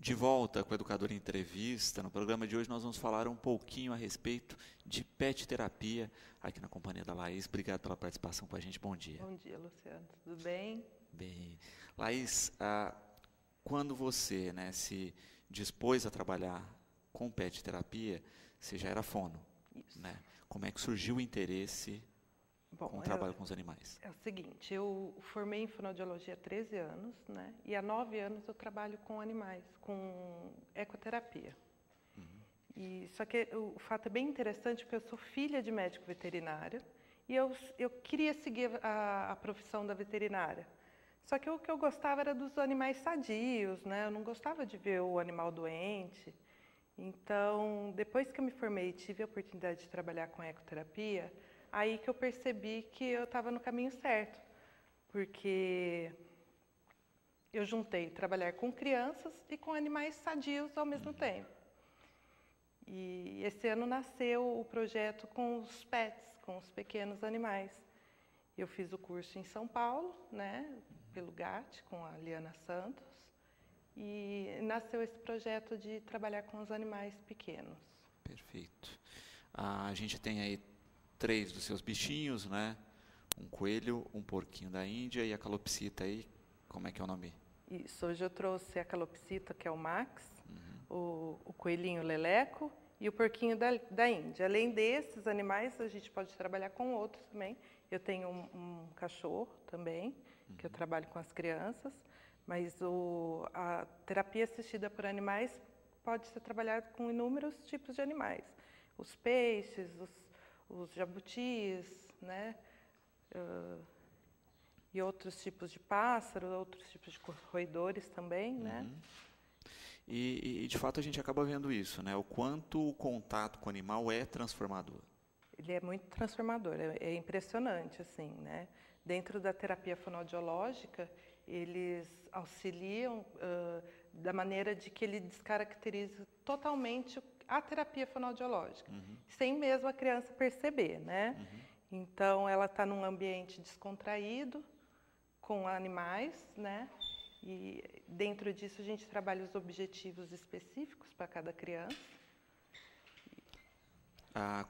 De volta com o Educador em Entrevista. No programa de hoje nós vamos falar um pouquinho a respeito de pet terapia aqui na companhia da Laís. Obrigado pela participação com a gente. Bom dia. Bom dia, Luciano. Tudo bem? Bem. Laís, quando você se dispôs a trabalhar com pet terapia, você já era fono. Isso. Né? Como é que surgiu o interesse com o trabalho com os animais? É o seguinte, eu formei em fonoaudiologia há 13 anos, né? E há 9 anos eu trabalho com animais, com ecoterapia. Só que o fato é bem interessante, porque eu sou filha de médico veterinário e eu queria seguir a profissão da veterinária. Só que o que eu gostava era dos animais sadios, né? Eu não gostava de ver o animal doente. Então, depois que eu me formei e tive a oportunidade de trabalhar com ecoterapia, aí que eu percebi que eu estava no caminho certo, porque eu juntei trabalhar com crianças e com animais sadios ao mesmo tempo. E esse ano nasceu o projeto com os pets, com os pequenos animais. Eu fiz o curso em São Paulo, né, pelo GAT, com a Liana Santos, e nasceu esse projeto de trabalhar com os animais pequenos. Perfeito. A gente tem aí 3 dos seus bichinhos, né? Um coelho, um porquinho da Índia e a calopsita aí. Como é que é o nome? Isso, hoje eu trouxe a calopsita, que é o Max, o coelhinho Leleco e o porquinho da Índia. Além desses animais, a gente pode trabalhar com outros também. Eu tenho um cachorro também, que eu trabalho com as crianças, mas a terapia assistida por animais pode ser trabalhada com inúmeros tipos de animais. Os peixes, os jabutis, né? E outros tipos de pássaros, outros tipos de roedores também, né? E, de fato, a gente acaba vendo isso, né? O quanto o contato com o animal é transformador. Ele é muito transformador, é impressionante, assim, né? Dentro da terapia fonoaudiológica, eles auxiliam da maneira de que ele descaracteriza totalmente a terapia fonoaudiológica, sem mesmo a criança perceber, né? Então, ela está num ambiente descontraído, com animais, né? E dentro disso a gente trabalha os objetivos específicos para cada criança.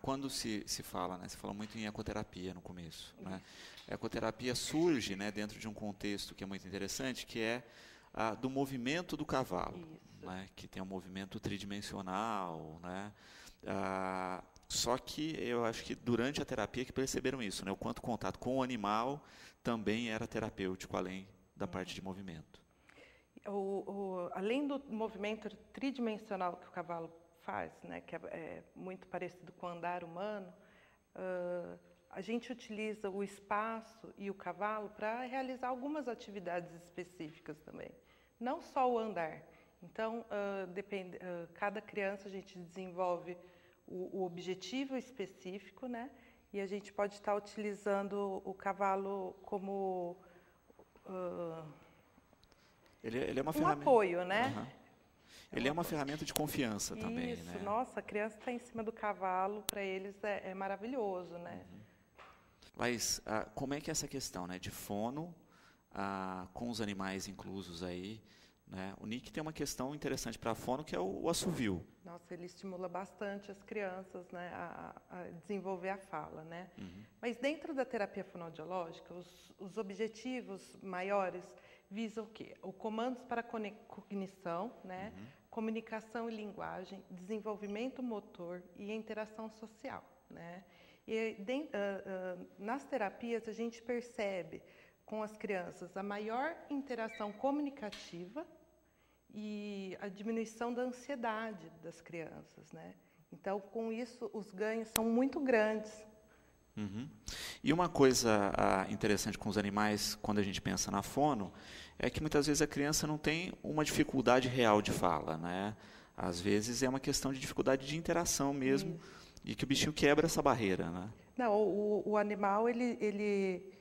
Quando se fala, né? Você falou muito em ecoterapia no começo, né? A ecoterapia surge, né, dentro de um contexto que é muito interessante, que é do movimento do cavalo, né? Que tem um movimento tridimensional, né? Só que eu acho que durante a terapia que perceberam isso, né? O quanto o contato com o animal também era terapêutico, além da parte de movimento. Além do movimento tridimensional que o cavalo faz, né, que é muito parecido com o andar humano, a gente utiliza o espaço e o cavalo para realizar algumas atividades específicas também, não só o andar. Então, cada criança a gente desenvolve o objetivo específico, né, e a gente pode estar utilizando o cavalo como ele é uma um ferramenta, apoio, né? Ele é uma ferramenta de confiança também, Isso, né? nossa, a criança está em cima do cavalo, para eles é maravilhoso, né? Mas como é que é essa questão, né, de fono com os animais inclusos aí, né? O Nick tem uma questão interessante para a fono, que é o assovio. Nossa, ele estimula bastante as crianças, né, a desenvolver a fala, né? Mas dentro da terapia fonoaudiológica, os objetivos maiores visam o quê? O comandos para cognição, né? Comunicação e linguagem, desenvolvimento motor e interação social, né? E nas terapias a gente percebe com as crianças a maior interação comunicativa e a diminuição da ansiedade das crianças, né? Então, com isso, os ganhos são muito grandes. E uma coisa interessante com os animais, quando a gente pensa na fono, é que muitas vezes a criança não tem uma dificuldade real de fala, né? Às vezes é uma questão de dificuldade de interação mesmo, e que o bichinho quebra essa barreira, né? Não, o animal, ele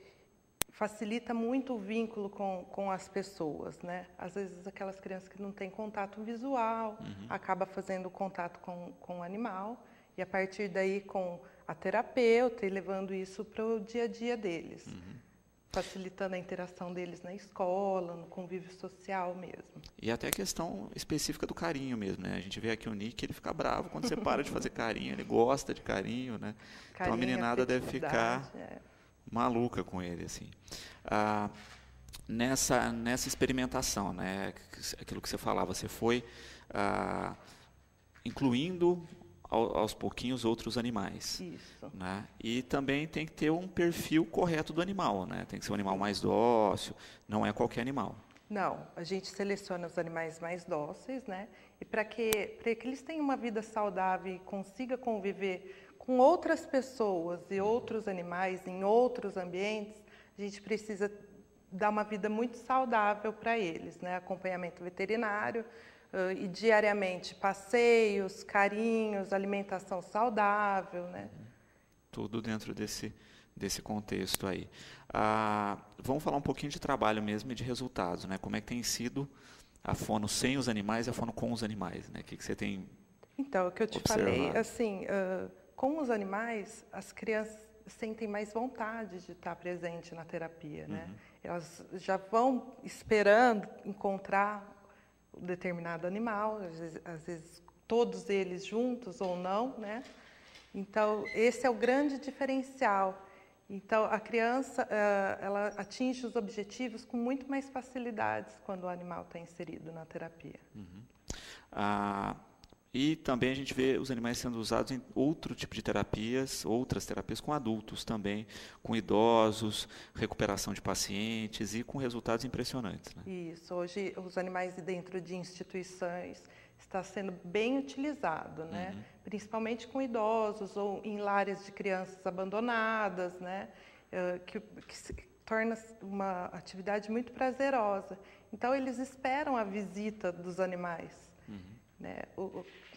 facilita muito o vínculo com as pessoas, né? Às vezes aquelas crianças que não têm contato visual, acaba fazendo contato com o animal, e a partir daí com a terapeuta e levando isso para o dia a dia deles. facilitando a interação deles na escola, no convívio social mesmo. E até a questão específica do carinho mesmo, né? A gente vê aqui o Nick, ele fica bravo quando você para de fazer carinho, ele gosta de carinho, né? Carinho, então a meninada deve ficar maluca com ele, assim. Nessa experimentação, né? Aquilo que você falava, você foi incluindo aos pouquinhos outros animais. Isso. Né? E também tem que ter um perfil correto do animal, né? Tem que ser um animal mais dócil, não é qualquer animal. Não, a gente seleciona os animais mais dóceis, né? E para que eles tenham uma vida saudável e consigam conviver com outras pessoas e outros animais em outros ambientes, a gente precisa dar uma vida muito saudável para eles, né? Acompanhamento veterinário, e diariamente passeios, carinhos, alimentação saudável, né? Tudo dentro desse contexto aí. Vamos falar um pouquinho de trabalho mesmo e de resultados, né? Como é que tem sido a fono sem os animais e a fono com os animais, né? O que você tem Então, o que eu te observado? falei, assim, com os animais, as crianças sentem mais vontade de estar presente na terapia, né? Elas já vão esperando encontrar um determinado animal, às vezes todos eles juntos ou não, né? Então, esse é o grande diferencial. Então, a criança, ela atinge os objetivos com muito mais facilidades quando o animal está inserido na terapia. E também a gente vê os animais sendo usados em outro tipo de terapias, outras terapias com adultos também, com idosos, recuperação de pacientes e com resultados impressionantes, né? Isso, hoje os animais dentro de instituições está sendo bem utilizado, né? Principalmente com idosos ou em lares de crianças abandonadas, né? Que se torna uma atividade muito prazerosa. Então, eles esperam a visita dos animais. Né?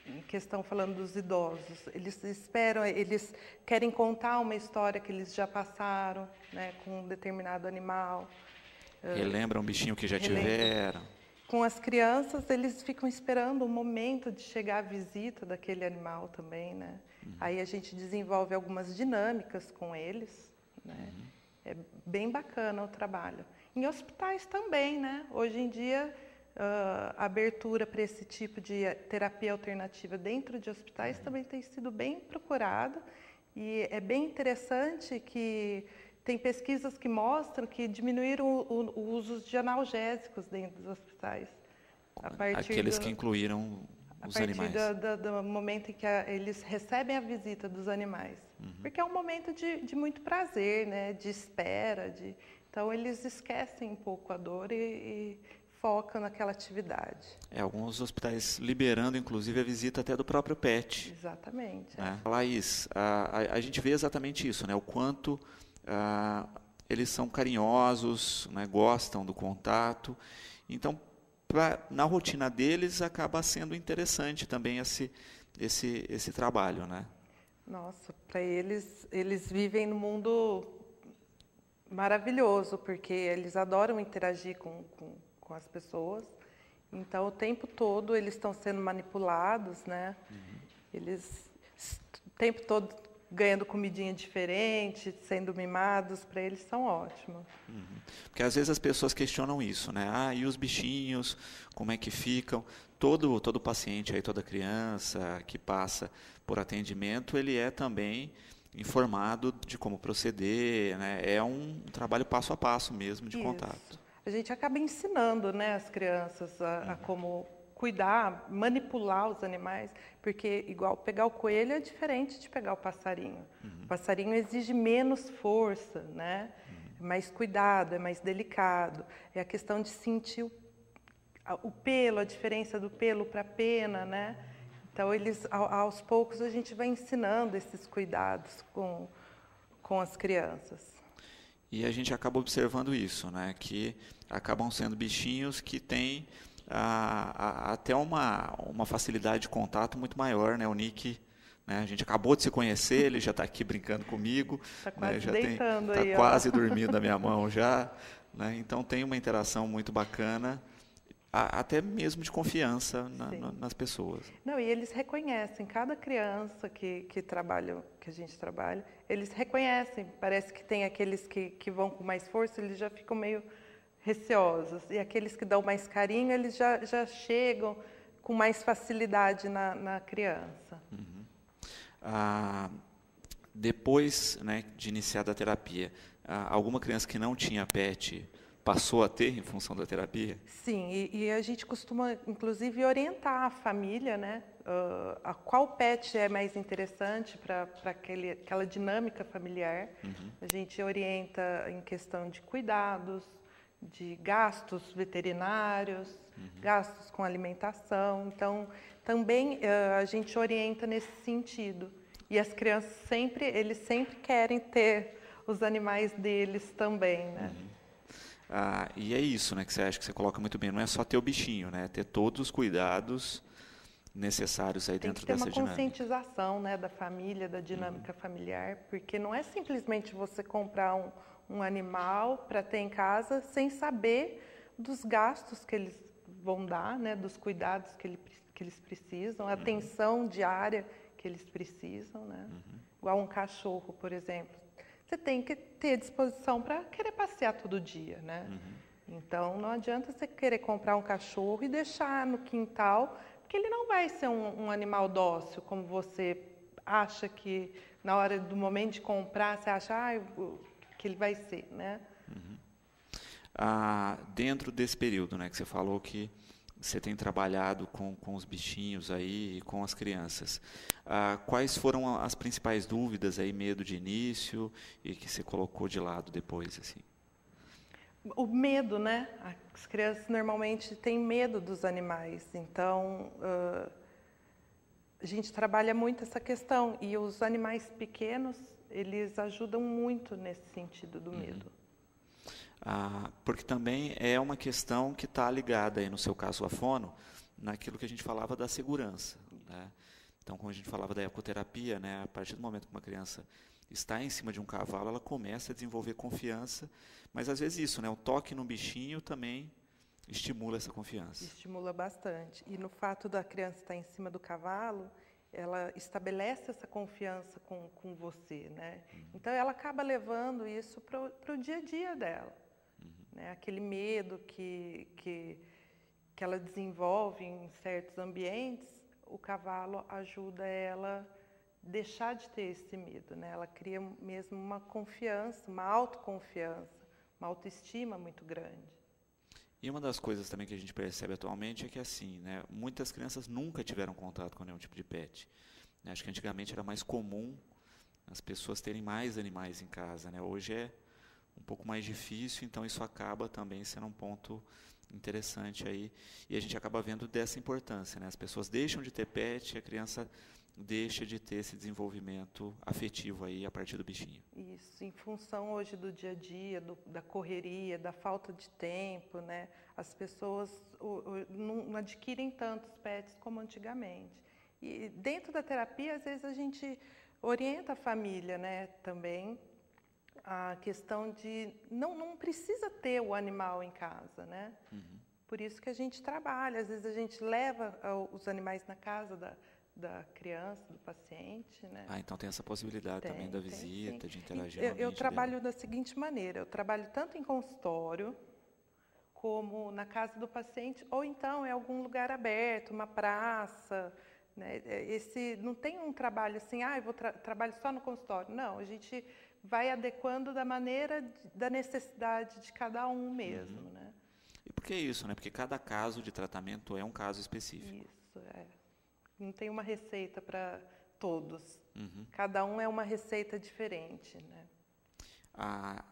Em questão falando dos idosos, eles esperam, eles querem contar uma história que eles já passaram, né, com um determinado animal. Relembram um bichinho que já tiveram. Com as crianças, eles ficam esperando o momento de chegar a visita daquele animal também, né? Aí a gente desenvolve algumas dinâmicas com eles, né? É bem bacana o trabalho. Em hospitais também, né? Hoje em dia, a abertura para esse tipo de terapia alternativa dentro de hospitais também tem sido bem procurada, e é bem interessante que tem pesquisas que mostram que diminuíram o uso de analgésicos dentro dos hospitais. Aqueles que incluíram os animais. A partir do momento em que eles recebem a visita dos animais. Porque é um momento de muito prazer, né? De espera. Então, eles esquecem um pouco a dor e focam naquela atividade. Alguns hospitais liberando, inclusive, a visita até do próprio pet. Exatamente. Né? Laís, a gente vê exatamente isso, né? O quanto eles são carinhosos, né? Gostam do contato. Então, na rotina deles, acaba sendo interessante também esse trabalho, né? Nossa, para eles vivem num mundo maravilhoso, porque eles adoram interagir com as pessoas. Então, o tempo todo eles estão sendo manipulados, né? Eles o tempo todo ganhando comidinha diferente, sendo mimados, para eles são ótimos. Porque às vezes as pessoas questionam isso, né? E os bichinhos, como é que ficam? Todo paciente, aí, toda criança que passa por atendimento, ele é também informado de como proceder, né? É um trabalho passo a passo mesmo de contato. A gente acaba ensinando, né, as crianças a como cuidar, manipular os animais, porque igual pegar o coelho é diferente de pegar o passarinho. O passarinho exige menos força, né? É mais cuidado, é mais delicado. É a questão de sentir o pelo, a diferença do pelo para a pena, né? Então, aos poucos, a gente vai ensinando esses cuidados com as crianças. E a gente acaba observando isso, né? Que acabam sendo bichinhos que têm até uma facilidade de contato muito maior, né? O Nick, né? A gente acabou de se conhecer, ele já está aqui brincando comigo. Está quase né? deitando aí. Está ó. quase dormindo na minha mão já. Né? Então, tem uma interação muito bacana. até mesmo de confiança nas pessoas. Não, e eles reconhecem, cada criança que a gente trabalha, eles reconhecem, parece que tem aqueles que vão com mais força, eles já ficam meio receosos, e aqueles que dão mais carinho, eles já chegam com mais facilidade na criança. Depois, né, de iniciar a terapia, alguma criança que não tinha PET passou a ter em função da terapia? Sim, e a gente costuma, inclusive, orientar a família, né, a qual PET é mais interessante para aquela dinâmica familiar. A gente orienta em questão de cuidados, de gastos veterinários, gastos com alimentação. Então, também a gente orienta nesse sentido. E as crianças eles sempre querem ter os animais deles também, né? E é isso, né, que você acha que você coloca muito bem. Não é só ter o bichinho, né? É ter todos os cuidados necessários aí dentro dessa dinâmica. Tem que ter uma conscientização, né, da família, da dinâmica familiar, porque não é simplesmente você comprar um animal para ter em casa sem saber dos gastos que eles vão dar, né, dos cuidados que eles precisam, a atenção diária que eles precisam, né? Igual um cachorro, por exemplo. Você tem que ter disposição para querer passear todo dia, né? Então, não adianta você querer comprar um cachorro e deixar no quintal, porque ele não vai ser um animal dócil, como você acha que, na hora do momento de comprar, você acha que ele vai ser, né? Dentro desse período, né, que você falou que você tem trabalhado com os bichinhos aí e com as crianças, quais foram as principais dúvidas aí, medo de início e que você colocou de lado depois, assim? O medo, né? As crianças normalmente têm medo dos animais, então a gente trabalha muito essa questão, e os animais pequenos, eles ajudam muito nesse sentido do medo. Porque também é uma questão que está ligada, aí, no seu caso, a fono, naquilo que a gente falava da segurança, né? Então, quando a gente falava da ecoterapia, né, a partir do momento que uma criança está em cima de um cavalo, ela começa a desenvolver confiança, mas às vezes isso, né, o toque no bichinho também estimula essa confiança. Estimula bastante. E no fato da criança estar em cima do cavalo, ela estabelece essa confiança com você, né? Então, ela acaba levando isso para o dia a dia dela. Né? Aquele medo que ela desenvolve em certos ambientes, o cavalo ajuda ela a deixar de ter esse medo, né? Ela cria mesmo uma confiança, uma autoconfiança, uma autoestima muito grande. E uma das coisas também que a gente percebe atualmente é que, assim, né, muitas crianças nunca tiveram contato com nenhum tipo de pet. Acho que antigamente era mais comum as pessoas terem mais animais em casa, né? Hoje é um pouco mais difícil, então isso acaba também sendo um ponto interessante aí. E a gente acaba vendo dessa importância, né? As pessoas deixam de ter pet, a criança deixa de ter esse desenvolvimento afetivo aí a partir do bichinho. Isso, em função hoje do dia a dia, da correria, da falta de tempo, né? As pessoas não adquirem tantos pets como antigamente. E dentro da terapia, às vezes a gente orienta a família, né, também, a questão de não precisa ter o animal em casa, né? Por isso que a gente trabalha, às vezes a gente leva os animais na casa da criança, do paciente, né? Então tem essa possibilidade também da visita, de interagir. Eu trabalho da seguinte maneira, eu trabalho tanto em consultório, como na casa do paciente, ou então em algum lugar aberto, uma praça, né? Não tem um trabalho assim, eu vou trabalho só no consultório. Não, a gente vai adequando da maneira, da necessidade de cada um mesmo, né? E por que isso, né? Porque cada caso de tratamento é um caso específico. Isso, não tem uma receita para todos. Cada um é uma receita diferente, né? A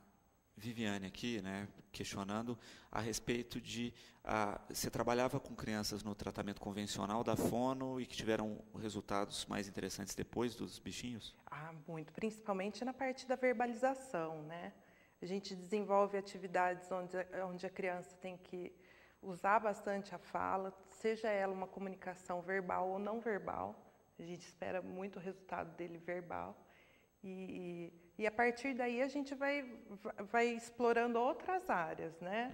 Viviane aqui, né, questionando a respeito de... você trabalhava com crianças no tratamento convencional da fono e que tiveram resultados mais interessantes depois dos bichinhos? Muito, principalmente na parte da verbalização, né? A gente desenvolve atividades onde a criança tem que usar bastante a fala, seja ela uma comunicação verbal ou não verbal. A gente espera muito o resultado dele verbal. E a partir daí a gente vai explorando outras áreas, né?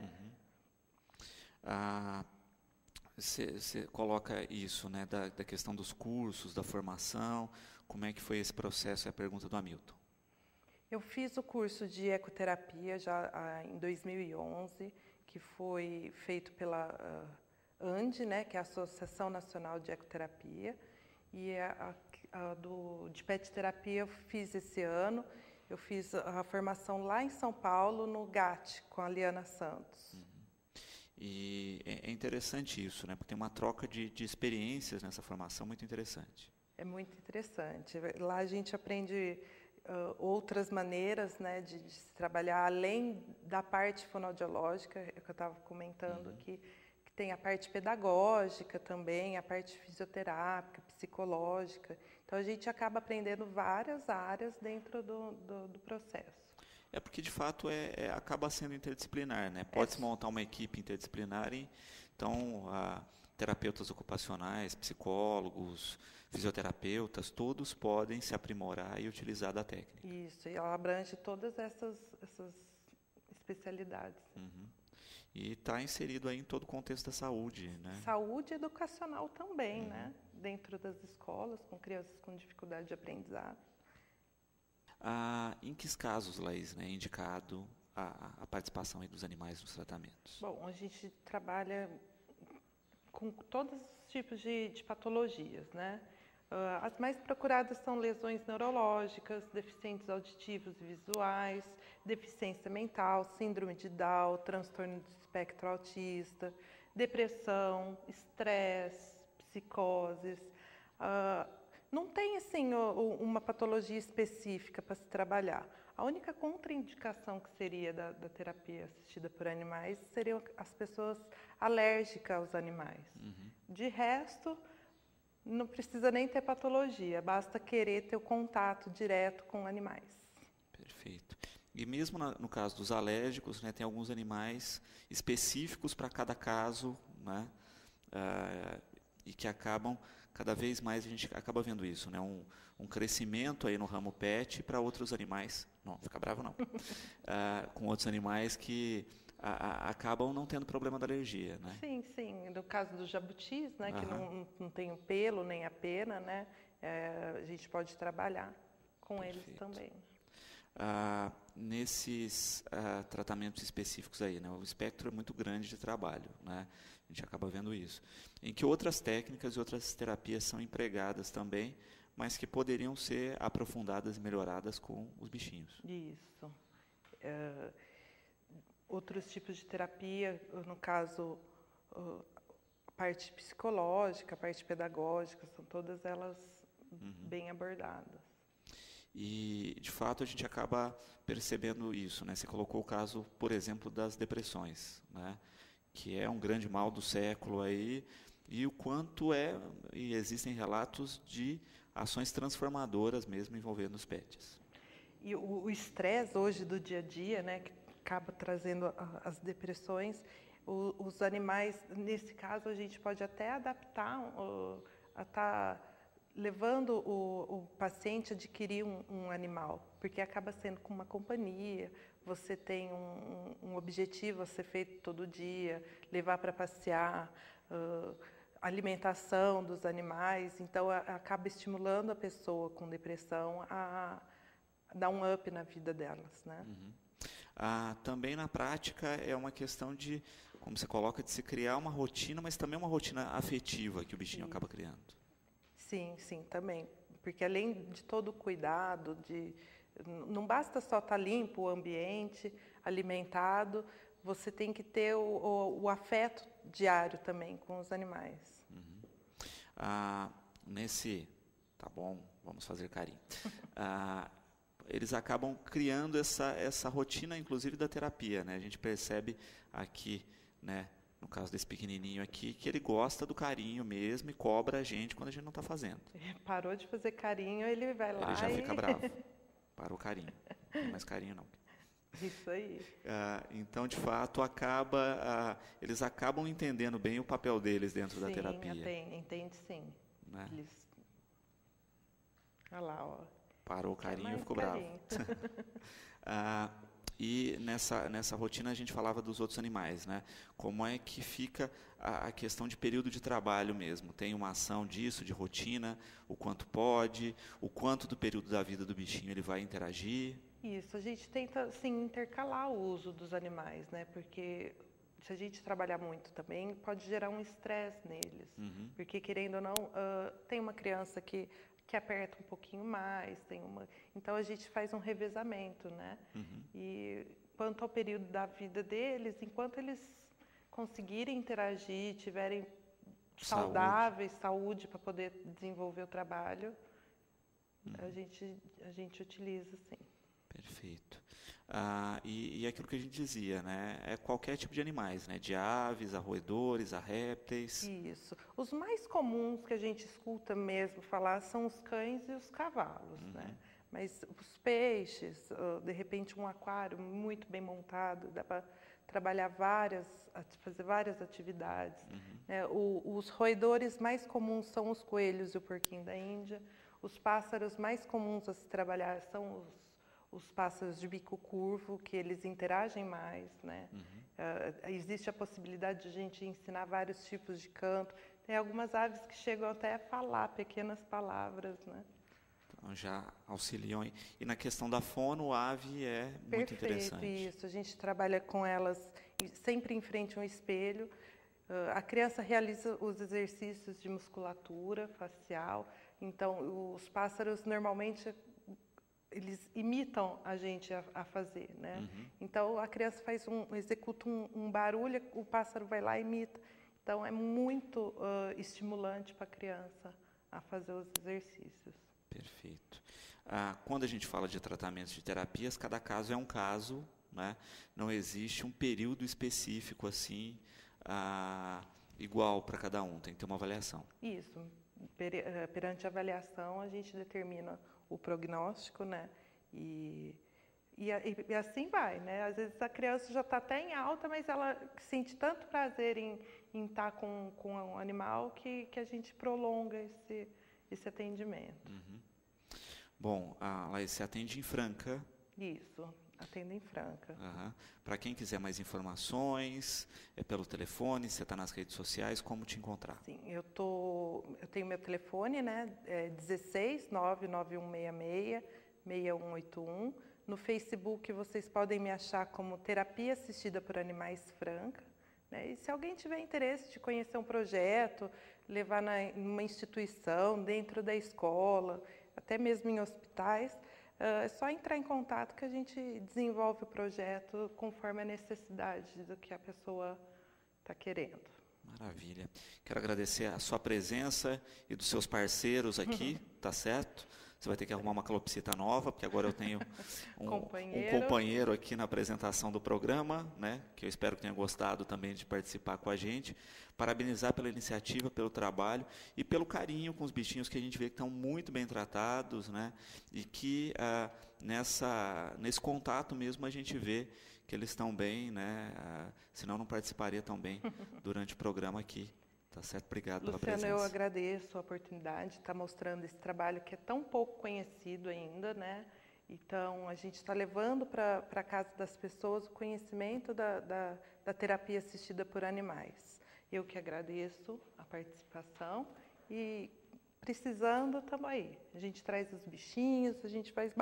você coloca isso, né, da questão dos cursos, da formação, como é que foi esse processo? É a pergunta do Hamilton. Eu fiz o curso de ecoterapia já em 2011, que foi feito pela ANDE, né, que é a Associação Nacional de Ecoterapia, e de pet terapia eu fiz esse ano. Eu fiz a formação lá em São Paulo, no GAT, com a Liana Santos. E é interessante isso, né, porque tem uma troca de experiências nessa formação muito interessante. É muito interessante. Lá a gente aprende outras maneiras, né, de se trabalhar, além da parte fonoaudiológica, que eu estava comentando aqui, que tem a parte pedagógica também, a parte fisioterápica, psicológica. Então, a gente acaba aprendendo várias áreas dentro do processo. É porque, de fato, acaba sendo interdisciplinar, né? Pode-se montar uma equipe interdisciplinar, então, terapeutas ocupacionais, psicólogos, fisioterapeutas, todos podem se aprimorar e utilizar da técnica. Isso, e ela abrange todas essas especialidades. E está inserido aí em todo o contexto da saúde, né? Saúde educacional também, né? Dentro das escolas, com crianças com dificuldade de aprendizado. Em que casos, Laís, né, é indicado a participação aí dos animais nos tratamentos? Bom, a gente trabalha com todos os tipos de patologias, né? As mais procuradas são lesões neurológicas, deficientes auditivos e visuais, deficiência mental, síndrome de Down, transtorno do espectro autista, depressão, estresse, psicoses. Não tem, assim, uma patologia específica para se trabalhar. A única contraindicação que seria da terapia assistida por animais seriam as pessoas alérgicas aos animais. De resto, não precisa nem ter patologia, basta querer ter o contato direto com animais. Perfeito. E mesmo no caso dos alérgicos, né, tem alguns animais específicos para cada caso, né, e que acabam, cada vez mais a gente acaba vendo isso, né, um crescimento aí no ramo pet para outros animais, não fica bravo não, com outros animais que acabam não tendo problema da alergia, né? Sim, sim. No caso dos jabutis, né, que não tem o pelo nem a pena, né, a gente pode trabalhar com eles também. Nesses tratamentos específicos aí, né, o espectro é muito grande de trabalho, né? A gente acaba vendo isso. Em que outras técnicas e outras terapias são empregadas também, mas que poderiam ser aprofundadas e melhoradas com os bichinhos. Isso. Outros tipos de terapia, no caso, a parte psicológica, a parte pedagógica, são todas elas bem abordadas. E, de fato, a gente acaba percebendo isso, né? Você colocou o caso, por exemplo, das depressões, né? Que é um grande mal do século aí, e o quanto e existem relatos de ações transformadoras mesmo envolvendo os pets. E o estresse hoje do dia a dia, né, que acaba trazendo as depressões, os animais, nesse caso, a gente pode até adaptar, levando o paciente a adquirir um animal, porque acaba sendo com uma companhia, você tem um objetivo a ser feito todo dia, levar para passear, alimentação dos animais, então acaba estimulando a pessoa com depressão a dar um up na vida delas, né? Também na prática é uma questão de, como você coloca, de se criar uma rotina, mas também uma rotina afetiva que o bichinho acaba criando. Sim, sim, também. Porque além de todo o cuidado, não basta só estar limpo o ambiente, alimentado, você tem que ter o afeto diário também com os animais. Tá bom, vamos fazer carinho. Eles acabam criando essa rotina, inclusive, da terapia, né? A gente percebe aqui, né, no caso desse pequenininho aqui, que ele gosta do carinho mesmo e cobra a gente quando a gente não está fazendo. Parou de fazer carinho, ele vai lá ele já fica bravo. Parou o carinho. Não tem mais carinho, não. Isso aí. Então, de fato, eles acabam entendendo bem o papel deles dentro da terapia. Sim, entende sim. Né? Olha lá, ó. Parou o carinho e ficou bravo. E nessa rotina a gente falava dos outros animais, né? Como é que fica a questão de período de trabalho mesmo? Tem uma ação disso, de rotina, o quanto pode, o quanto do período da vida do bichinho ele vai interagir? Isso, a gente tenta, assim, intercalar o uso dos animais, né? Porque se a gente trabalhar muito também, pode gerar um estresse neles. Porque, querendo ou não, tem uma criança que aperta um pouquinho mais, então a gente faz um revezamento, né? E quanto ao período da vida deles, enquanto eles conseguirem interagir, tiverem saudáveis, saúde para poder desenvolver o trabalho, a gente utiliza, sim. Perfeito. E aquilo que a gente dizia, né? É qualquer tipo de animais, né? De aves, a roedores, a répteis. Isso. Os mais comuns que a gente escuta mesmo falar são os cães e os cavalos, né? Mas os peixes, de repente um aquário muito bem montado, dá para trabalhar fazer várias atividades. Né? Os roedores mais comuns são os coelhos e o porquinho da Índia. Os pássaros mais comuns a se trabalhar são os pássaros de bico curvo, que eles interagem mais, né? Existe a possibilidade de a gente ensinar vários tipos de canto. Tem algumas aves que chegam até a falar pequenas palavras, né? Então, já auxiliam. E na questão da fono, a ave é muito interessante. Isso. A gente trabalha com elas sempre em frente a um espelho. A criança realiza os exercícios de musculatura facial. Então, os pássaros, normalmente, eles imitam a gente a fazer, né? Então, a criança executa um barulho, o pássaro vai lá e imita. Então, é muito estimulante para a criança a fazer os exercícios. Perfeito. Quando a gente fala de tratamentos de terapias, cada caso é um caso, né? Não existe um período específico assim, igual para cada um, tem que ter uma avaliação. Isso. Perante a avaliação, a gente determina o prognóstico, né? E assim vai, né? Às vezes a criança já está até em alta, mas ela sente tanto prazer em estar com o animal que a gente prolonga esse atendimento. Bom, Laís, você atende em Franca? Isso, atendo em Franca. Para quem quiser mais informações, é pelo telefone, você está nas redes sociais, como te encontrar? Sim, eu tenho meu telefone, né? É 16 99166 6181. No Facebook vocês podem me achar como Terapia Assistida por Animais Franca. Né? E se alguém tiver interesse de conhecer um projeto, levar numa instituição, dentro da escola, até mesmo em hospitais, é só entrar em contato que a gente desenvolve o projeto conforme a necessidade do que a pessoa está querendo. Maravilha. Quero agradecer a sua presença e dos seus parceiros aqui, tá certo? Você vai ter que arrumar uma calopsita nova, porque agora eu tenho um companheiro aqui na apresentação do programa, né, que eu espero que tenha gostado também de participar com a gente. Parabenizar pela iniciativa, pelo trabalho e pelo carinho com os bichinhos que a gente vê que estão muito bem tratados, né, e que nesse contato mesmo a gente vê que eles estão bem, né, senão não participaria tão bem durante o programa aqui. Tá certo, obrigado pela presença. Luciano, eu agradeço a oportunidade de estar mostrando esse trabalho que é tão pouco conhecido ainda, né? Então, a gente está levando para a casa das pessoas o conhecimento da terapia assistida por animais. Eu que agradeço a participação e, precisando, estamos aí. A gente traz os bichinhos, a gente faz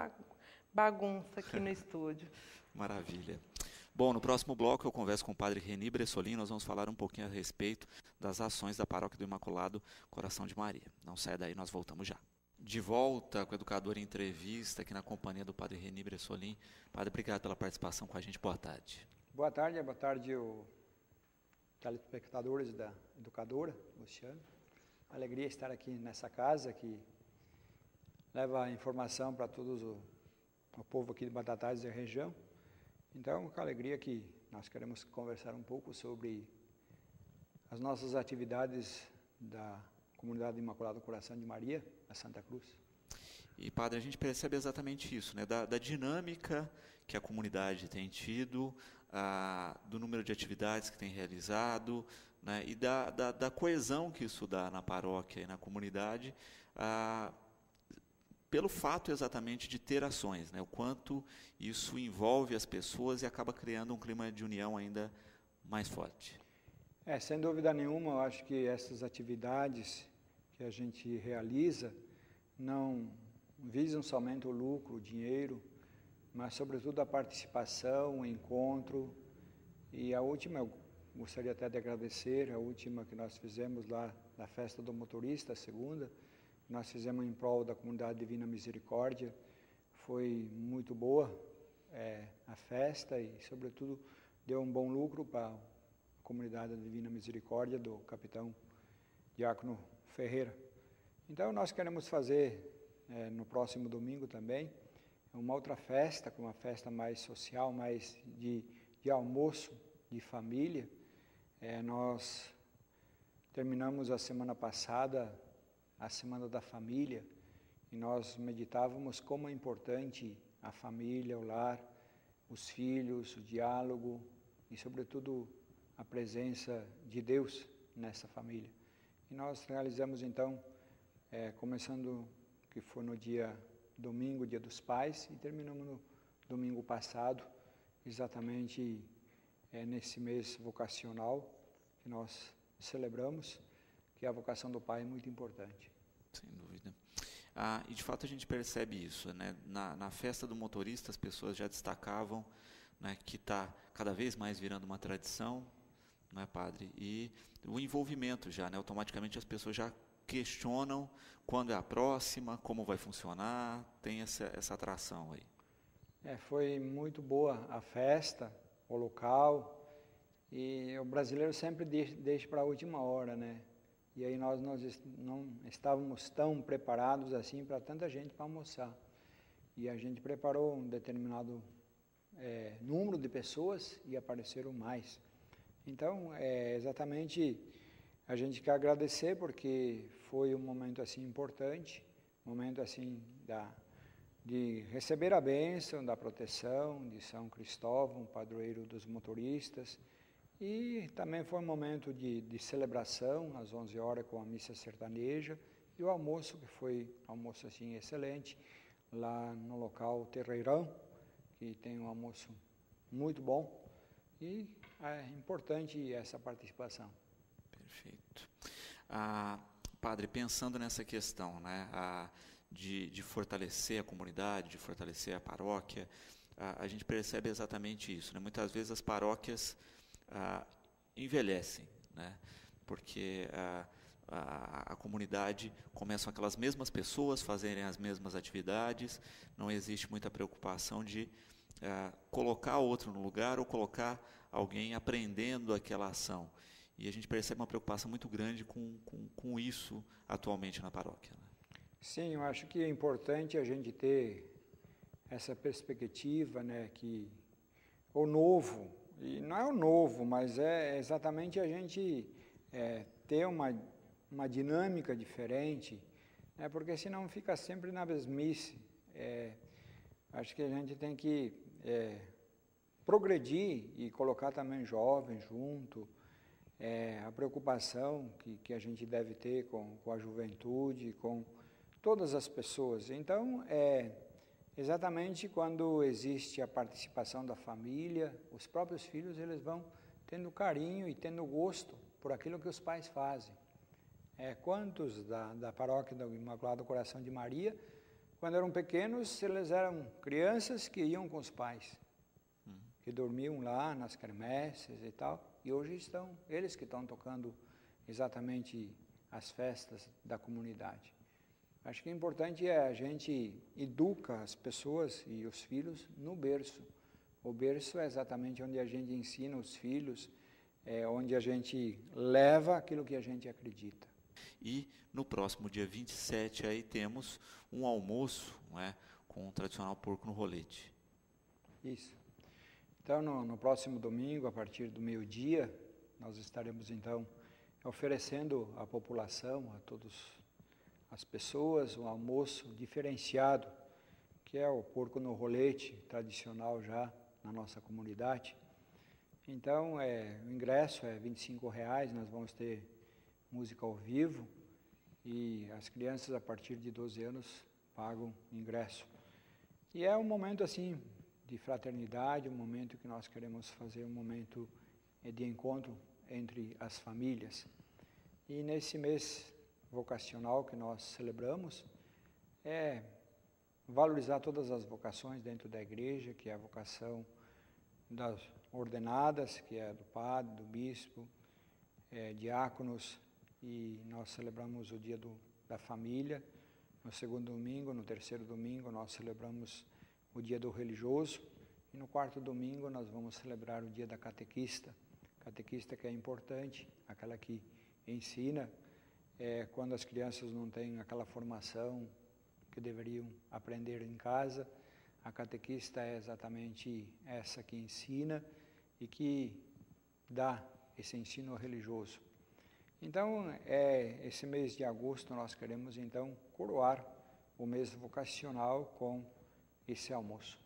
bagunça aqui no estúdio. Maravilha. Bom, no próximo bloco eu converso com o padre Reni Bressolin, nós vamos falar um pouquinho a respeito das ações da Paróquia do Imaculado Coração de Maria. Não saia daí, nós voltamos já. De volta com o Educador em Entrevista, aqui na companhia do padre Reni Bressolin. Padre, obrigado pela participação com a gente, boa tarde. Boa tarde os telespectadores da Educadora, Luciano. Alegria estar aqui nessa casa que leva informação para todos o povo aqui de Batatais e região. Então, com alegria que nós queremos conversar um pouco sobre as nossas atividades da Comunidade Imaculado Coração de Maria, na Santa Cruz. E, padre, a gente percebe exatamente isso, né? Da dinâmica que a comunidade tem tido, do número de atividades que tem realizado, né? E da coesão que isso dá na paróquia e na comunidade, pelo fato exatamente de ter ações, né? O quanto isso envolve as pessoas e acaba criando um clima de união ainda mais forte. Sem dúvida nenhuma, eu acho que essas atividades que a gente realiza não visam somente o lucro, o dinheiro, mas sobretudo a participação, o encontro. E a última, eu gostaria até de agradecer, a última que nós fizemos lá na Festa do Motorista, a segunda, nós fizemos em prol da Comunidade Divina Misericórdia. Foi muito boa a festa e, sobretudo, deu um bom lucro para a Comunidade Divina Misericórdia do capitão Diácono Ferreira. Então, nós queremos fazer no próximo domingo também uma outra festa, uma festa mais social, mais de almoço, de família. Nós terminamos a semana passada a Semana da Família, e nós meditávamos como é importante a família, o lar, os filhos, o diálogo e, sobretudo, a presença de Deus nessa família. E nós realizamos, então, começando, que foi no dia domingo, Dia dos Pais, e terminamos no domingo passado, exatamente nesse mês vocacional que nós celebramos, que a vocação do pai é muito importante. Sem dúvida. E de fato a gente percebe isso, né? Na festa do motorista as pessoas já destacavam, né, que está cada vez mais virando uma tradição, não é, padre? E o envolvimento já, né? Automaticamente as pessoas já questionam quando é a próxima, como vai funcionar, tem essa atração aí. Foi muito boa a festa, o local, e o brasileiro sempre deixa para a última hora, né? E aí nós não estávamos tão preparados assim para tanta gente para almoçar. E a gente preparou um determinado número de pessoas e apareceram mais. Então, exatamente, a gente quer agradecer porque foi um momento assim importante, momento assim de receber a bênção, da proteção de São Cristóvão, padroeiro dos motoristas. E também foi um momento de celebração, às 11 horas, com a missa sertaneja, e o almoço, que foi um almoço assim, excelente, lá no local Terreirão, que tem um almoço muito bom, e é importante essa participação. Perfeito. Padre, pensando nessa questão, né, de fortalecer a comunidade, de fortalecer a paróquia, a gente percebe exatamente isso, né? Muitas vezes as paróquias envelhecem, né? Porque a comunidade começam aquelas mesmas pessoas fazerem as mesmas atividades, não existe muita preocupação de colocar outro no lugar ou colocar alguém aprendendo aquela ação. E a gente percebe uma preocupação muito grande com isso atualmente na paróquia, né? Sim, eu acho que é importante a gente ter essa perspectiva, né, que o novo, e não é o novo, mas é exatamente a gente ter uma dinâmica diferente, né, porque senão fica sempre na mesmice. Acho que a gente tem que progredir e colocar também jovens junto, a preocupação que a gente deve ter com a juventude, com todas as pessoas. Então, exatamente quando existe a participação da família, os próprios filhos eles vão tendo carinho e tendo gosto por aquilo que os pais fazem. Quantos da paróquia do Imaculado Coração de Maria, quando eram pequenos, eles eram crianças que iam com os pais, que dormiam lá nas quermesses e tal, e hoje eles que estão tocando exatamente as festas da comunidade. Acho que o importante a gente educa as pessoas e os filhos no berço. O berço é exatamente onde a gente ensina os filhos, onde a gente leva aquilo que a gente acredita. E no próximo dia 27 aí temos um almoço, não é, com o tradicional porco no rolete. Isso. Então, no próximo domingo, a partir do meio-dia, nós estaremos então oferecendo à população, a todos as pessoas, um almoço diferenciado, que é o porco no rolete, tradicional já na nossa comunidade. Então, o ingresso é R$25, nós vamos ter música ao vivo, e as crianças a partir de 12 anos pagam ingresso. E é um momento assim de fraternidade, um momento que nós queremos fazer, um momento de encontro entre as famílias. E nesse mês vocacional que nós celebramos, é valorizar todas as vocações dentro da igreja, que é a vocação das ordenadas, que é do padre, do bispo, diáconos, e nós celebramos o dia da família. No segundo domingo, no terceiro domingo, nós celebramos o dia do religioso, e no quarto domingo nós vamos celebrar o dia da catequista. Catequista que é importante, aquela que ensina quando as crianças não têm aquela formação que deveriam aprender em casa. A catequista é exatamente essa que ensina e que dá esse ensino religioso. Então, esse mês de agosto nós queremos então coroar o mês vocacional com esse almoço.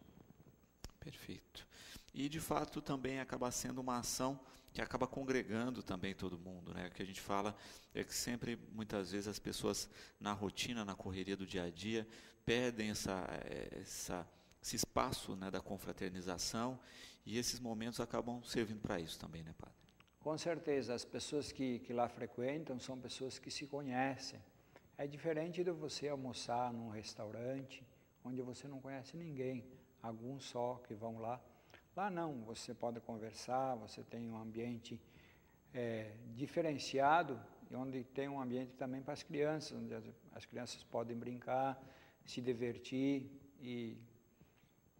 Perfeito. E de fato também acaba sendo uma ação que acaba congregando também todo mundo, né? O que a gente fala é que sempre, muitas vezes, as pessoas na rotina, na correria do dia a dia, perdem esse espaço, né, da confraternização, e esses momentos acabam servindo para isso também, né, padre? Com certeza, as pessoas que lá frequentam são pessoas que se conhecem. É diferente de você almoçar num restaurante onde você não conhece ninguém, alguns só que vão lá. Lá não, você pode conversar, você tem um ambiente diferenciado, e onde tem um ambiente também para as crianças, onde as crianças podem brincar, se divertir, e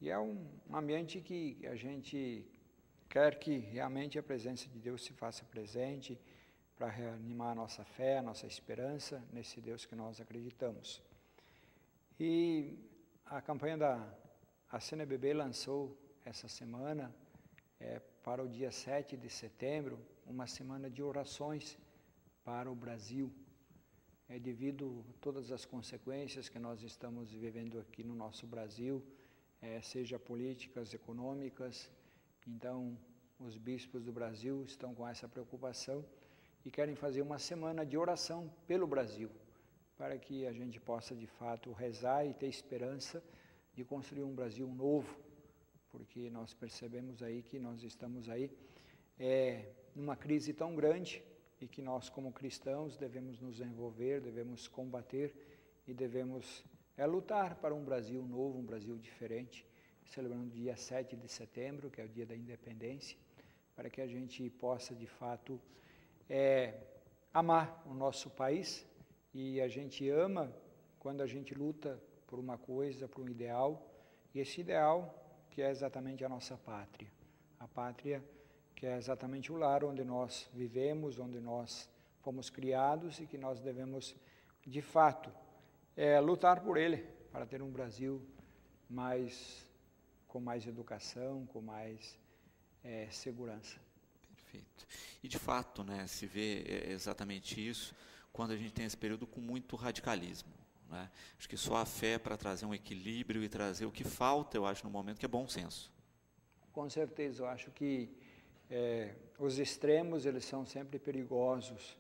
é um ambiente que a gente quer que realmente a presença de Deus se faça presente, para reanimar a nossa fé, a nossa esperança nesse Deus que nós acreditamos. E a campanha a CNBB lançou essa semana, para o dia 7 de setembro, uma semana de orações para o Brasil. Devido a todas as consequências que nós estamos vivendo aqui no nosso Brasil, seja políticas, econômicas, então os bispos do Brasil estão com essa preocupação e querem fazer uma semana de oração pelo Brasil, para que a gente possa de fato rezar e ter esperança de construir um Brasil novo, porque nós percebemos aí que nós estamos aí numa crise tão grande e que nós como cristãos devemos nos envolver, devemos combater e devemos lutar para um Brasil novo, um Brasil diferente, celebrando o dia 7 de setembro, que é o dia da independência, para que a gente possa de fato amar o nosso país, e a gente ama quando a gente luta por uma coisa, por um ideal, e esse ideal que é exatamente a nossa pátria. A pátria que é exatamente o lar onde nós vivemos, onde nós fomos criados e que nós devemos, de fato, lutar por ele, para ter um Brasil com mais educação, com mais segurança. Perfeito. E de fato, né, se vê exatamente isso quando a gente tem esse período com muito radicalismo. Né? Acho que só a fé para trazer um equilíbrio e trazer o que falta, eu acho, no momento, que é bom senso. Com certeza, eu acho que os extremos, eles são sempre perigosos.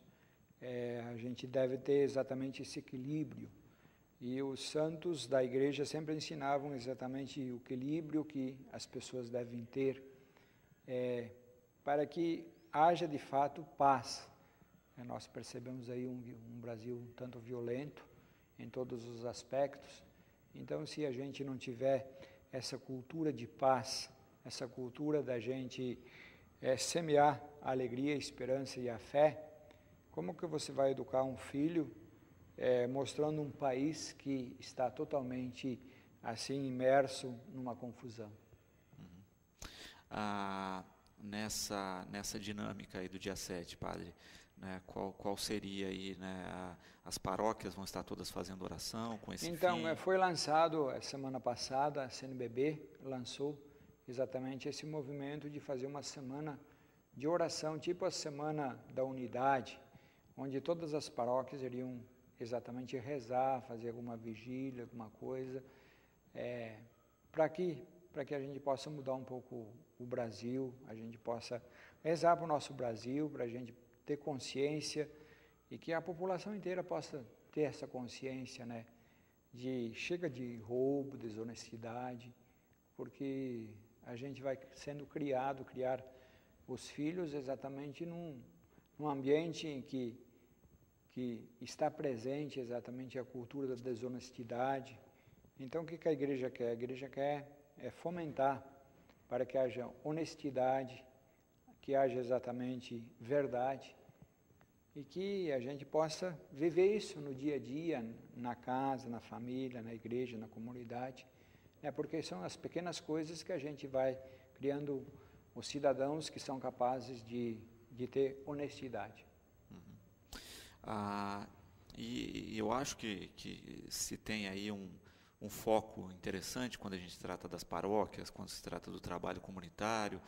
A gente deve ter exatamente esse equilíbrio. E os santos da igreja sempre ensinavam exatamente o equilíbrio que as pessoas devem ter, para que haja de fato paz. Nós percebemos aí um Brasil um tanto violento em todos os aspectos. Então, se a gente não tiver essa cultura de paz, essa cultura da gente semear a alegria, a esperança e a fé, como que você vai educar um filho mostrando um país que está totalmente assim imerso numa confusão? Nessa dinâmica aí do dia 7, padre, né, qual seria aí, né, as paróquias vão estar todas fazendo oração com esse fim? Foi lançado a semana passada, a CNBB lançou exatamente esse movimento de fazer uma semana de oração, tipo a Semana da Unidade, onde todas as paróquias iriam exatamente rezar, fazer alguma vigília, alguma coisa, para que a gente possa mudar um pouco o Brasil, a gente possa rezar para o nosso Brasil, para a gente ter consciência e que a população inteira possa ter essa consciência, né, chega de roubo, desonestidade, porque a gente vai sendo criar os filhos exatamente num ambiente em que está presente exatamente a cultura da desonestidade. Então, o que a igreja quer? A igreja quer fomentar para que haja honestidade, que haja exatamente verdade, e que a gente possa viver isso no dia a dia, na casa, na família, na igreja, na comunidade, porque são as pequenas coisas que a gente vai criando os cidadãos que são capazes de ter honestidade. E eu acho que se tem aí um foco interessante quando a gente trata das paróquias, quando se trata do trabalho comunitário,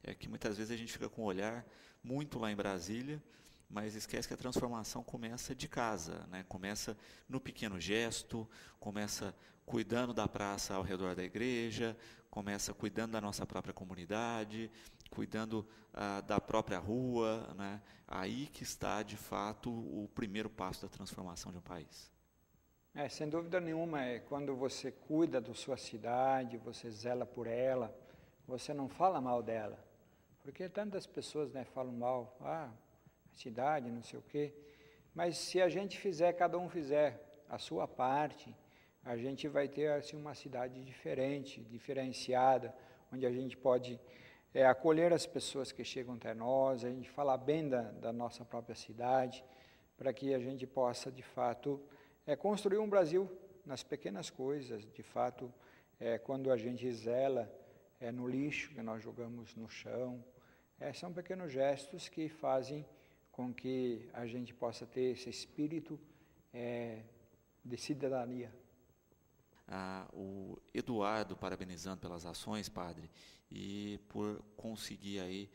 é que muitas vezes a gente fica com o olhar muito lá em Brasília, mas esquece que a transformação começa de casa, né? Começa no pequeno gesto, começa cuidando da praça ao redor da igreja, começa cuidando da nossa própria comunidade, cuidando da própria rua, né? Aí que está, de fato, o primeiro passo da transformação de um país. Sem dúvida nenhuma, quando você cuida da sua cidade, você zela por ela, você não fala mal dela, porque tantas pessoas falam mal, cidade, não sei o quê, mas se a gente cada um fizer a sua parte, a gente vai ter assim, uma cidade diferente, diferenciada, onde a gente pode acolher as pessoas que chegam até nós, a gente falar bem da nossa própria cidade, para que a gente possa, de fato, construir um Brasil nas pequenas coisas, de fato, quando a gente zela no lixo que nós jogamos no chão, são pequenos gestos que fazem com que a gente possa ter esse espírito de cidadania. O Eduardo parabenizando pelas ações, padre, e por conseguir aí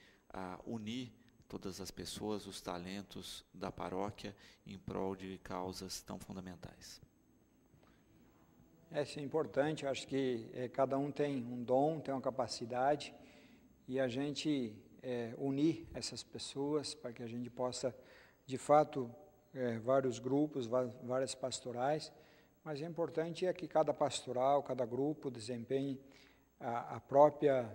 unir todas as pessoas, os talentos da paróquia em prol de causas tão fundamentais. Isso é importante, eu acho que cada um tem um dom, tem uma capacidade, e a gente unir essas pessoas para que a gente possa, de fato, vários grupos, várias pastorais, mas o importante é que cada pastoral, cada grupo desempenhe a própria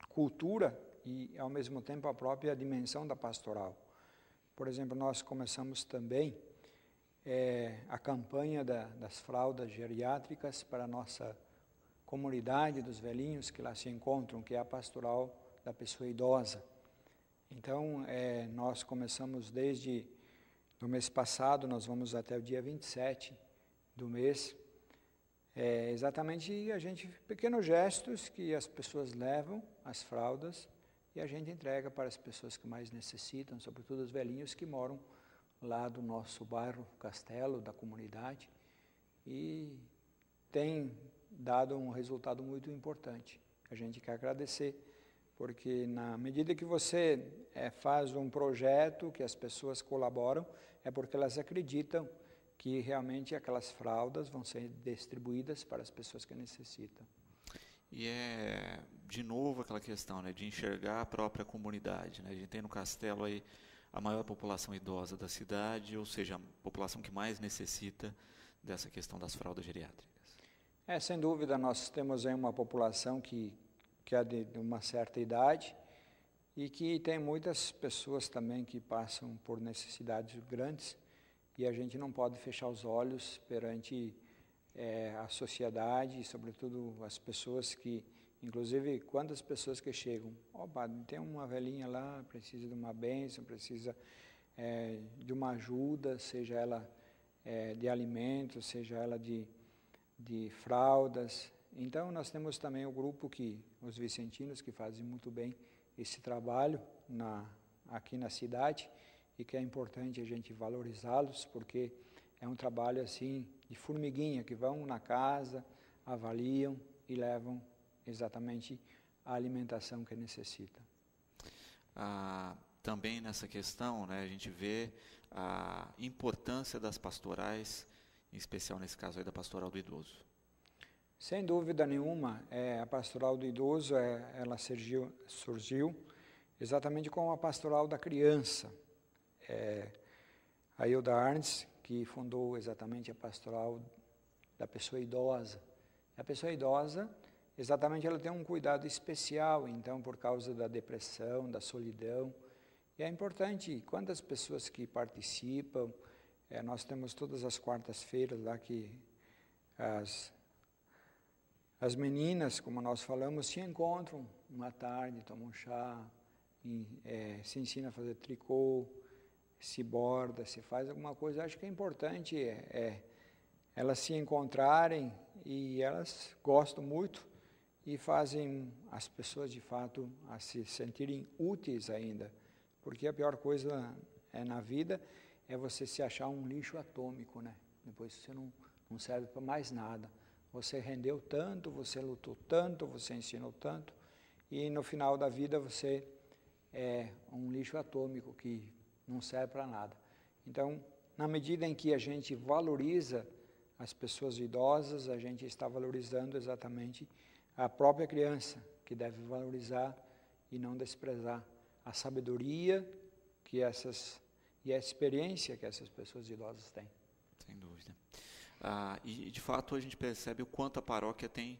cultura e, ao mesmo tempo, a própria dimensão da pastoral. Por exemplo, nós começamos também a campanha das fraldas geriátricas para a nossa comunidade dos velhinhos que lá se encontram, que é a pastoral da pessoa idosa. Então, nós começamos desde o mês passado, nós vamos até o dia 27 do mês, exatamente pequenos gestos que as pessoas levam, as fraldas, e a gente entrega para as pessoas que mais necessitam, sobretudo os velhinhos que moram lá do nosso bairro Castelo, da comunidade, e tem dado um resultado muito importante. A gente quer agradecer, porque na medida que você faz um projeto, que as pessoas colaboram, é porque elas acreditam que realmente aquelas fraldas vão ser distribuídas para as pessoas que necessitam. E de novo, aquela questão, né, de enxergar a própria comunidade, né? A gente tem no Castelo aí a maior população idosa da cidade, ou seja, a população que mais necessita dessa questão das fraldas geriátricas. Sem dúvida, nós temos aí uma população que é de uma certa idade e que tem muitas pessoas também que passam por necessidades grandes, e a gente não pode fechar os olhos perante a sociedade, e sobretudo as pessoas que, inclusive, quantas pessoas que chegam, padre, tem uma velhinha lá, precisa de uma bênção, precisa de uma ajuda, seja ela de alimentos, seja ela de fraldas. Então, nós temos também o grupo os vicentinos, que fazem muito bem esse trabalho aqui na cidade, e que é importante a gente valorizá-los, porque é um trabalho assim de formiguinha, que vão na casa, avaliam e levam exatamente a alimentação que necessita. Também nessa questão, né, a gente vê a importância das pastorais, em especial nesse caso aí da pastoral do idoso. Sem dúvida nenhuma, a pastoral do idoso ela surgiu exatamente como a pastoral da criança. A Hilda Arnes, que fundou exatamente a pastoral da pessoa idosa. A pessoa idosa, exatamente, ela tem um cuidado especial, então, por causa da depressão, da solidão. E é importante, quantas pessoas que participam, nós temos todas as quartas-feiras lá que as meninas, como nós falamos, se encontram uma tarde, tomam chá, se ensina a fazer tricô, se borda, se faz alguma coisa. Acho que é importante elas se encontrarem, e elas gostam muito e fazem as pessoas de fato a se sentirem úteis ainda, porque a pior coisa na vida é você se achar um lixo atômico, né? Depois você não serve para mais nada. Você rendeu tanto, você lutou tanto, você ensinou tanto, e no final da vida você é um lixo atômico que não serve para nada. Então, na medida em que a gente valoriza as pessoas idosas, a gente está valorizando exatamente a própria criança, que deve valorizar e não desprezar a sabedoria e a experiência que essas pessoas idosas têm. Sem dúvida. E, de fato, a gente percebe o quanto a paróquia tem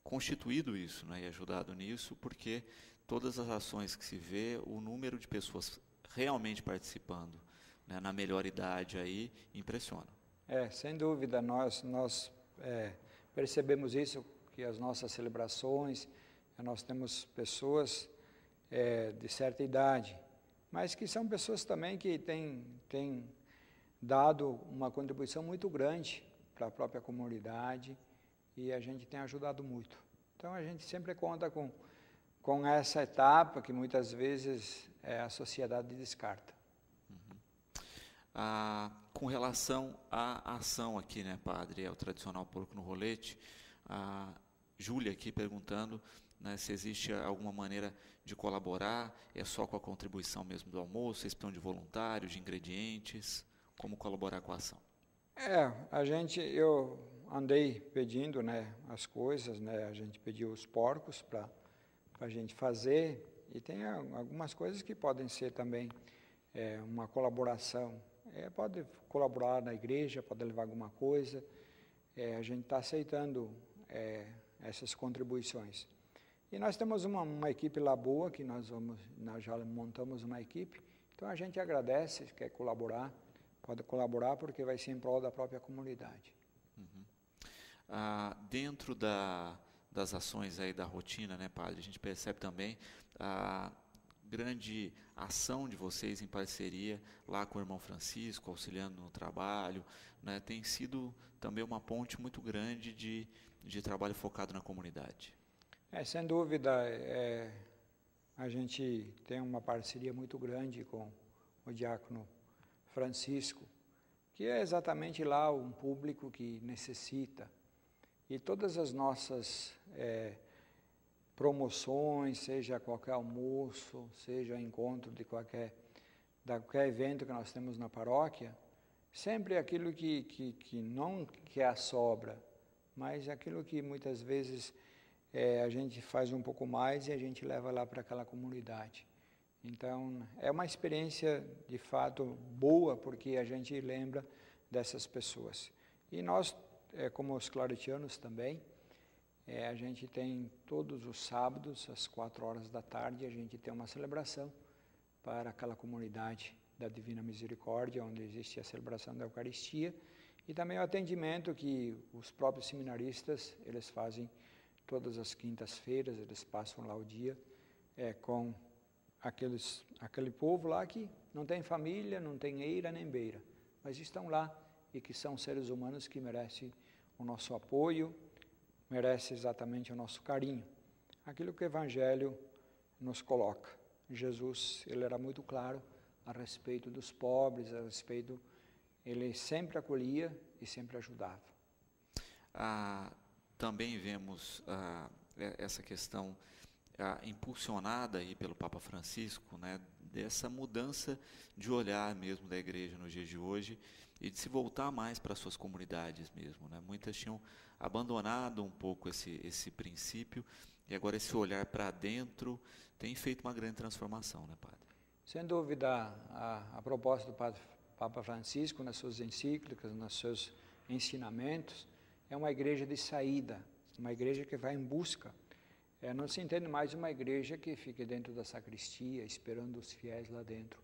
constituído isso, né, e ajudado nisso, porque todas as ações que se vê, o número de pessoas realmente participando, né, na melhor idade aí, impressiona. Sem dúvida, nós percebemos isso, que as nossas celebrações, nós temos pessoas de certa idade, mas que são pessoas também que têm dado uma contribuição muito grande para a própria comunidade, e a gente tem ajudado muito. Então a gente sempre conta com essa etapa que muitas vezes a sociedade descarta. Com relação à ação aqui, né, padre, o tradicional porco no rolete, a Júlia aqui perguntando, né, se existe alguma maneira de colaborar, é só com a contribuição mesmo do almoço, vocês precisam de voluntários, de ingredientes, como colaborar com a ação? Eu andei pedindo, né, as coisas, né, a gente pediu os porcos para a gente fazer, e tem algumas coisas que podem ser também uma colaboração. Pode colaborar na igreja, pode levar alguma coisa, a gente está aceitando essas contribuições. E nós temos uma equipe lá boa, que nós já montamos uma equipe, então a gente agradece, quer colaborar, pode colaborar, porque vai ser em prol da própria comunidade. Dentro das ações aí da rotina, né, padre, a gente percebe também a grande ação de vocês em parceria lá com o irmão Francisco, auxiliando no trabalho, né, tem sido também uma ponte muito grande de trabalho focado na comunidade. Sem dúvida, a gente tem uma parceria muito grande com o diácono Francisco, que é exatamente lá um público que necessita. E todas as nossas promoções, seja qualquer almoço, seja encontro de qualquer evento que nós temos na paróquia, sempre aquilo que não que é a sobra, mas aquilo que muitas vezes a gente faz um pouco mais e a gente leva lá para aquela comunidade. Então, é uma experiência de fato boa, porque a gente lembra dessas pessoas. E nós, como os claretianos também, a gente tem todos os sábados, às 16h, a gente tem uma celebração para aquela comunidade da Divina Misericórdia, onde existe a celebração da Eucaristia, e também o atendimento que os próprios seminaristas, eles fazem todas as quintas-feiras, eles passam lá o dia com aquele povo lá que não tem família, não tem eira nem beira, mas estão lá e que são seres humanos que merecem o nosso apoio, merecem exatamente o nosso carinho. Aquilo que o Evangelho nos coloca. Jesus, ele era muito claro a respeito dos pobres, ele sempre acolhia e sempre ajudava. Também vemos essa questão impulsionada aí pelo Papa Francisco, né, dessa mudança de olhar mesmo da igreja nos dias de hoje e de se voltar mais para suas comunidades mesmo, né? Muitas tinham abandonado um pouco esse princípio e agora esse olhar para dentro tem feito uma grande transformação, né, padre? Sem dúvida, a proposta do Padre Papa Francisco, nas suas encíclicas, nos seus ensinamentos, é uma igreja de saída, uma igreja que vai em busca. Não se entende mais uma igreja que fique dentro da sacristia, esperando os fiéis lá dentro.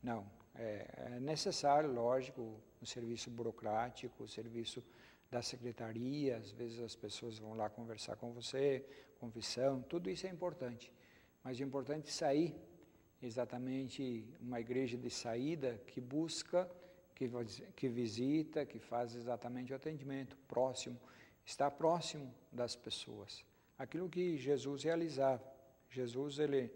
Não, é necessário, lógico, o serviço burocrático, o serviço da secretaria, às vezes as pessoas vão lá conversar com você, confissão, tudo isso é importante. Mas o importante é sair, exatamente uma igreja de saída que busca, que visita, que faz exatamente o atendimento próximo, está próximo das pessoas. Aquilo que Jesus realizava. Jesus, ele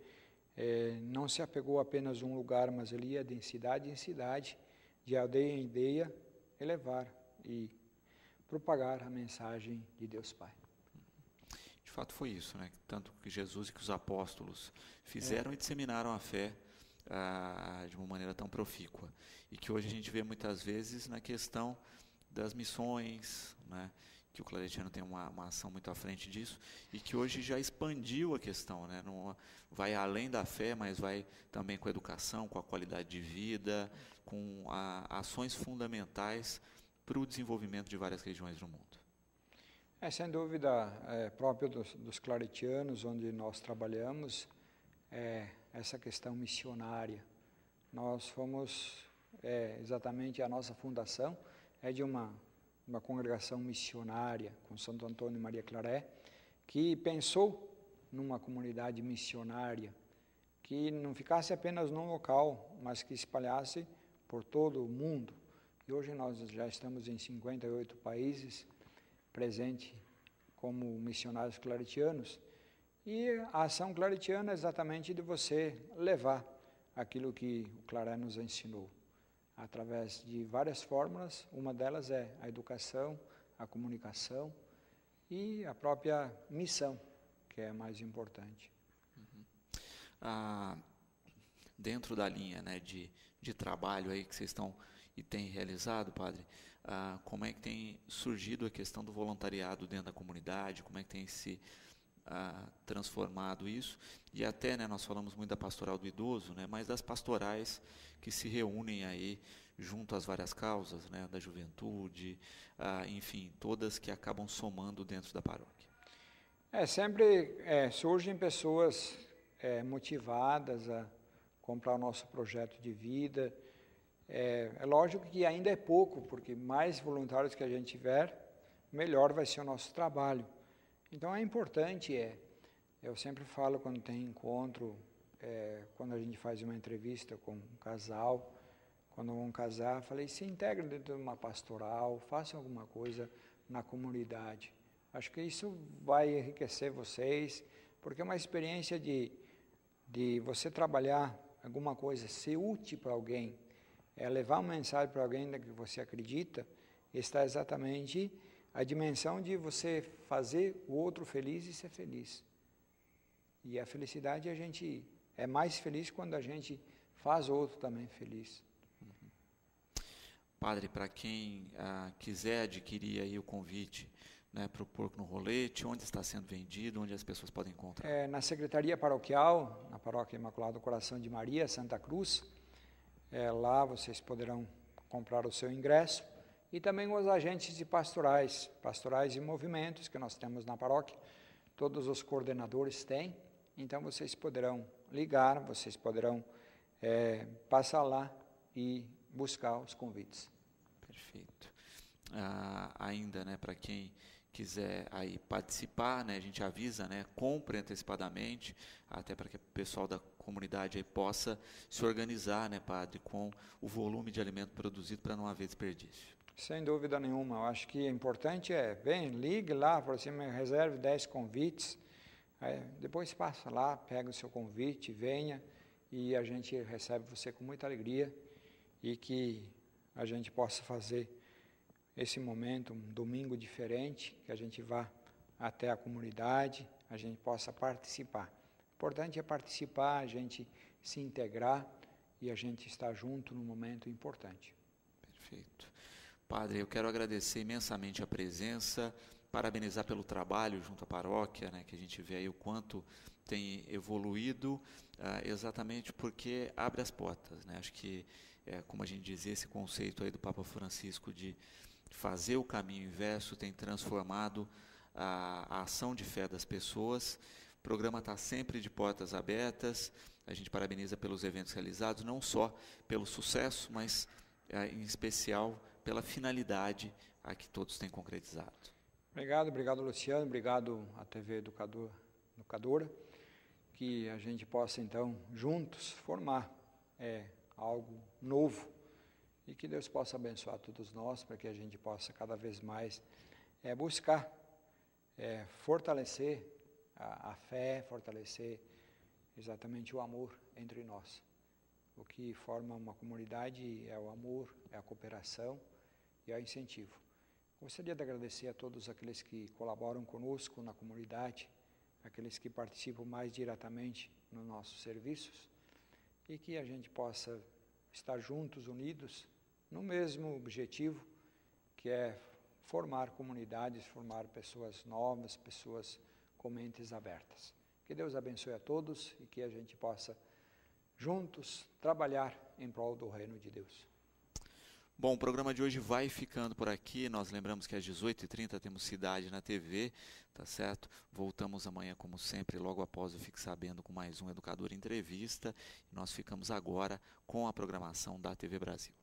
não se apegou apenas a um lugar, mas ele ia de cidade em cidade, de aldeia em aldeia, elevar e propagar a mensagem de Deus Pai. De fato foi isso, né? Tanto que Jesus e que os apóstolos fizeram e disseminaram a fé de uma maneira tão profícua. E que hoje a gente vê muitas vezes na questão das missões, né? Que o Claretiano tem uma ação muito à frente disso, e que hoje já expandiu a questão, né? Não vai além da fé, mas vai também com a educação, com a qualidade de vida, com ações fundamentais para o desenvolvimento de várias regiões do mundo. Sem dúvida, próprio dos claretianos, onde nós trabalhamos, essa questão missionária. Nós fomos, exatamente a nossa fundação é de uma congregação missionária, com Santo Antônio e Maria Claret, que pensou numa comunidade missionária, que não ficasse apenas num local, mas que espalhasse por todo o mundo. E hoje nós já estamos em 58 países, presente como missionários claretianos, e a ação claretiana é exatamente de você levar aquilo que o Claret nos ensinou, através de várias fórmulas. Uma delas é a educação, a comunicação e a própria missão, que é a mais importante. Dentro da linha, né, de trabalho aí que vocês estão e têm realizado, padre, como é que tem surgido a questão do voluntariado dentro da comunidade, como é que tem se transformado isso, e até, né, nós falamos muito da pastoral do idoso, né, mas das pastorais que se reúnem aí junto às várias causas, né, da juventude, enfim, todas que acabam somando dentro da paróquia. Sempre surgem pessoas motivadas a comprar o nosso projeto de vida. É lógico que ainda é pouco, porque mais voluntários que a gente tiver, melhor vai ser o nosso trabalho. Então é importante, eu sempre falo quando tem encontro, quando a gente faz uma entrevista com um casal, quando vão casar, falei, se integrem dentro de uma pastoral, façam alguma coisa na comunidade. Acho que isso vai enriquecer vocês, porque é uma experiência de você trabalhar alguma coisa, ser útil para alguém, levar uma mensagem para alguém que você acredita, está exatamente a dimensão de você fazer o outro feliz e ser feliz. E a felicidade, a gente é mais feliz quando a gente faz o outro também feliz. Padre, para quem quiser adquirir aí o convite, né, para o Porco no Rolete, onde está sendo vendido, onde as pessoas podem encontrar? Na Secretaria Paroquial, na Paróquia Imaculado Coração de Maria, Santa Cruz, lá vocês poderão comprar o seu ingresso, e também os agentes de pastorais e movimentos que nós temos na paróquia, todos os coordenadores têm, então vocês poderão ligar, vocês poderão passar lá e buscar os convites. Perfeito. Ainda, né, para quem quiser aí participar, né, a gente avisa, né, compre antecipadamente, até para que o pessoal da comunidade aí possa se organizar, né, padre, com o volume de alimento produzido para não haver desperdício. Sem dúvida nenhuma, eu acho que o importante ligue lá, por cima, reserve 10 convites, depois passa lá, pega o seu convite, venha, e a gente recebe você com muita alegria, e que a gente possa fazer esse momento, um domingo diferente, que a gente vá até a comunidade, a gente possa participar. O importante é participar, a gente se integrar e a gente estar junto num momento importante. Perfeito. Padre, eu quero agradecer imensamente a presença, parabenizar pelo trabalho junto à paróquia, né, que a gente vê aí o quanto tem evoluído, exatamente porque abre as portas, né? Acho que como a gente dizia, esse conceito aí do Papa Francisco de fazer o caminho inverso tem transformado a ação de fé das pessoas. O programa está sempre de portas abertas, a gente parabeniza pelos eventos realizados, não só pelo sucesso, mas em especial pela finalidade a que todos têm concretizado. Obrigado Luciano, obrigado à TV Educadora, que a gente possa então juntos formar algo novo e que Deus possa abençoar todos nós para que a gente possa cada vez mais buscar fortalecer a fé, fortalecer exatamente o amor entre nós. O que forma uma comunidade é o amor, é a cooperação e é o incentivo. Gostaria de agradecer a todos aqueles que colaboram conosco na comunidade, aqueles que participam mais diretamente nos nossos serviços e que a gente possa estar juntos, unidos, no mesmo objetivo, que é formar comunidades, formar pessoas novas, pessoas com mentes abertas. Que Deus abençoe a todos e que a gente possa juntos trabalhar em prol do reino de Deus. Bom, o programa de hoje vai ficando por aqui. Nós lembramos que às 18h30 temos Cidade na TV, tá certo? Voltamos amanhã, como sempre, logo após o Fique Sabendo, com mais um Educador Entrevista. E nós ficamos agora com a programação da TV Brasil.